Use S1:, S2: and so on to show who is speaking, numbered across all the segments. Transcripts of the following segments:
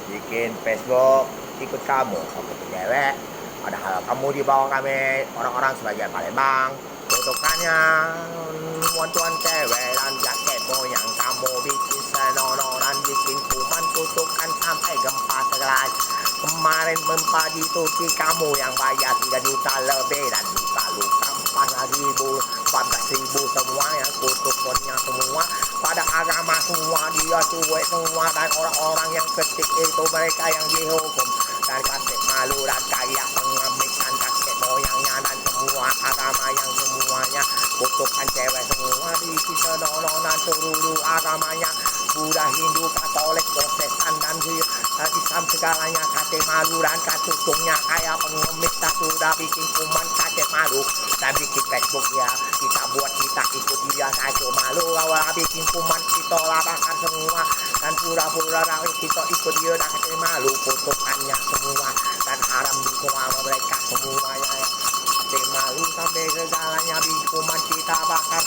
S1: bikin Facebook ikut kamu cewek, padahal kamu di bawah kami orang-orang sebagai Palembang. Kutukannya tuan cewek dan jaket moyang kamu bikin senonoh dan bikin kuman kutukan sampai gempa segelas. Kemarin gempa di Turki kamu yang bayar 3 juta lebih dan luka-luka 14.000 semuanya kutukannya semua pada agama semua dia cuek semua dan orang-orang yang ketik itu mereka yang dihukum dan kakek malu dan kaya pengemis dan kakek moyangnya dan semua agama yang semuanya kutukan cewek semua di senonoh dan seluruh agamanya Buddha, Hindu, Katolik, Protestan dan Islam segalanya kakek malu dan katutungnya kayak pengemis tak sudah bikin kuman kakek malu dan bikin Facebook ya kita buat kita ikut dia kacau malu awal bikin kuman kita labakan semua dan pura-pura kita ikut dia dan kakek malu kutukannya semua dan haram di semua mereka semuanya ya kakek malu sampai segalanya bikin kuman kita bakar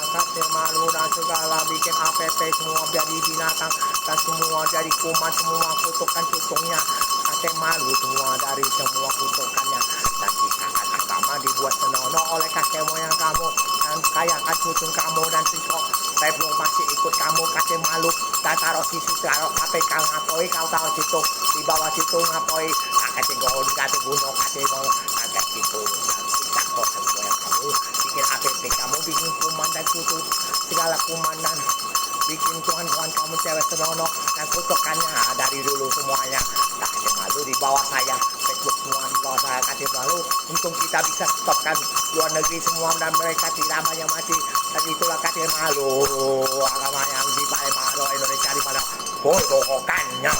S1: kakek malu dan segala bikin app semua jadi binatang dan semua jadi kuman semua kutukan tutungnya kakek malu semua dari semua kutukannya dan kisahkan agama dibuat senonoh oleh kakek moyang kamu dan kayakan cucung kamu dan sikok Facebook masih ikut kamu kakek malu dan taruh situ taruh KPK ngapoi kau taruh situ di bawah situ ngapoi kakek gol kakek bunuh kakek mau kakek situ dan kita kok moyang kamu bikin app kamu bikin kuman dan kutu segala kuman dan bikin tuan-tuan kamu cewek senonoh dan kutukannya dari dulu semuanya tak ada malu di bawah saya Facebook semua di bawah saya kasih malu untung kita bisa stopkan luar negeri semua dan mereka tidak banyak mati dan itulah kasih malu agama yang di Palembang Indonesia di mana bodoh kannya